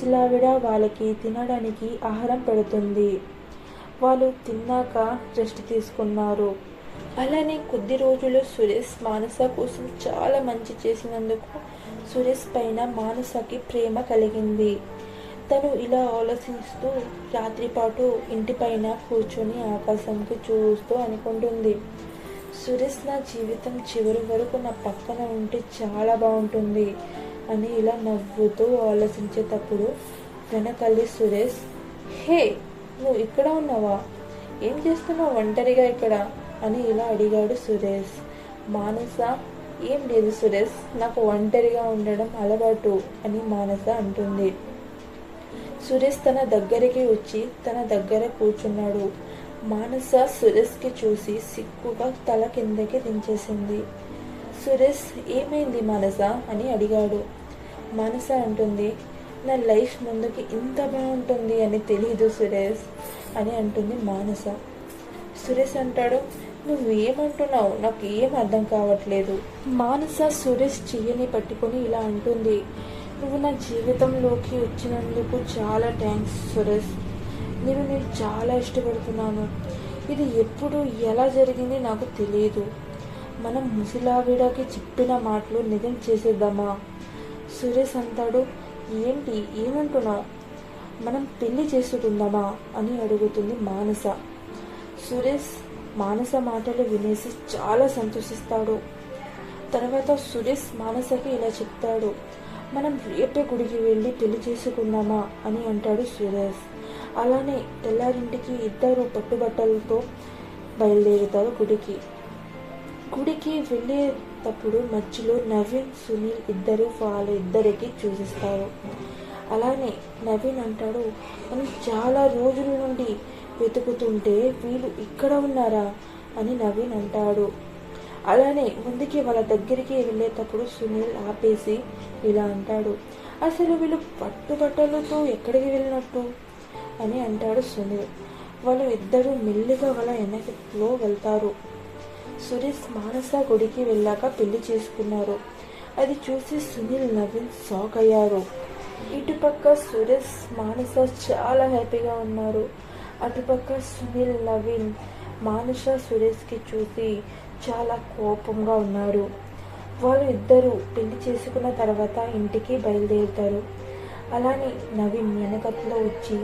ముసలావిడ వాళ్ళకి తినడానికి ఆహారం పెడుతుంది. వాళ్ళు తిన్నాక రెస్ట్ తీసుకున్నారు. అలానే కొద్ది రోజులు సురేష్ మానస కోసం చాలా మంచి చేసినందుకు సురేష్ పైన మానసకి ప్రేమ కలిగింది. తను ఇలా ఆలోచిస్తూ రాత్రిపాటు ఇంటిపైన కూర్చొని ఆకాశంకి చూస్తూ అనుకుంటుంది, సురేష్ నా జీవితం చివరి వరకు నా పక్కన ఉంటే చాలా బాగుంటుంది అని ఇలా నవ్వుతూ ఆలోచించేటప్పుడు వెనకల్లి సురేష్, హే నువ్వు ఇక్కడ ఉన్నావా, ఏం చేస్తున్నావు ఒంటరిగా ఇక్కడ అని ఇలా అడిగాడు సురేష్. మానస, ఏం లేదు సురేష్, నాకు ఒంటరిగా ఉండడం అలవాటు అని మానస అంటుంది. సురేష్ తన దగ్గరికి వచ్చి తన దగ్గర కూర్చున్నాడు. మానస సురేష్కి చూసి సిగ్గుగా తల కిందకి దించేసింది. సురేష్, ఏమైంది మానస అని అడిగాడు. మానస అంటుంది, నా లైఫ్ ముందుకి ఇంత బాగుంటుంది అని తెలీదు సురేష్ అని అంటుంది మానస. సురేష్ అంటాడు, నువ్వేమంటున్నావు, నాకు ఏం అర్థం కావట్లేదు. మానస సురేష్ చెయ్యని పట్టుకొని ఇలా అంటుంది, నువ్వు నా జీవితంలోకి వచ్చినందుకు చాలా థ్యాంక్స్ సురేష్. నేను చాలా ఇష్టపడుతున్నాను. ఇది ఎప్పుడు ఎలా జరిగింది నాకు తెలియదు. మనం ముసలావిడకి చెప్పిన మాటలు నిజం చేసేద్దామా? సురేష్ అంటాడు, ఏంటి ఏమంటున్నావు, మనం పెళ్లి చేసుకుందామా అని అడుగుతుంది మానస. సురేష్ మానస మాటలు వినేసి చాలా సంతోషిస్తాడు. తర్వాత సురేష్ మానసకి ఇలా చెప్తాడు, మనం రేపే గుడికి వెళ్ళి పెళ్లి చేసుకుందామా అని అంటాడు సురేష్. అలానే తెల్లారింటికి ఇద్దరు పట్టుబట్టలతో బయలుదేరుతారు గుడికి. గుడికి వెళ్ళేటప్పుడు మధ్యలో నవీన్, సునీల్ ఇద్దరు వాళ్ళిద్దరికి చూసిస్తారు. అలానే నవీన్ అంటాడు, మనం చాలా రోజుల నుండి వెతుకుతుంటే వీళ్ళు ఇక్కడ ఉన్నారా అని నవీన్ అంటాడు. అలానే ముందుకి వాళ్ళ దగ్గరికి వెళ్ళేటప్పుడు సునీల్ ఆపేసి ఇలా అంటాడు, అసలు వీళ్ళు పట్టుబట్టలతో ఎక్కడికి వెళ్ళినట్టు అని అంటాడు సునీల్. వాళ్ళు ఇద్దరు మెల్లిగా వాళ్ళ వెనకలో వెళ్తారు. సురేష్ మానస గుడికి వెళ్ళాక పెళ్లి చేసుకున్నారు. అది చూసి సునీల్, నవీన్ షాక్ అయ్యారు. ఇటుపక్క సురేష్ మానస చాలా హ్యాపీగా ఉన్నారు. అటుపక్క సునీల్, నవీన్ మానస సురేష్కి చూసి చాలా కోపంగా ఉన్నారు. వాళ్ళు ఇద్దరు పెళ్లి చేసుకున్న తర్వాత ఇంటికి బయలుదేరుతారు. అలానే నవీన్ వెనకట్లో వచ్చి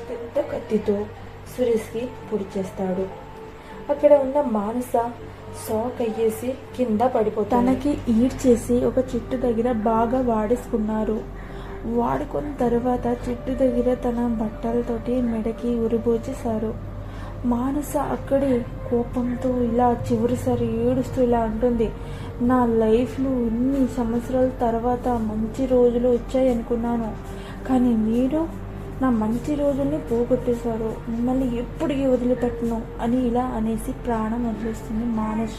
పెద్ద కత్తితో సురేష్కి పొడి చేస్తాడు. అక్కడ ఉన్న మానస షాక్ అయ్యేసి కింద పడిపోతుంది. తనకి ఈడ్ చేసి ఒక చెట్టు దగ్గర బాగా వాడేసుకున్నారు. వాడుకున్న తర్వాత చెట్టు దగ్గర తన బట్టలతోటి మెడకి ఉరిపోచేశారు. మానస అక్కడే కోపంతో ఇలా చివరిసారి ఏడుస్తూ ఇలా అంటుంది, నా లైఫ్లో ఇన్ని సంవత్సరాల తర్వాత మంచి రోజులు వచ్చాయనుకున్నాను, కానీ మీరు నా మంచి రోజుల్ని పోగొట్టేశారు, మిమ్మల్ని ఎప్పటికీ వదిలిపెట్టను అని ఇలా అనేసి ప్రాణం వదిలేస్తుంది మానస.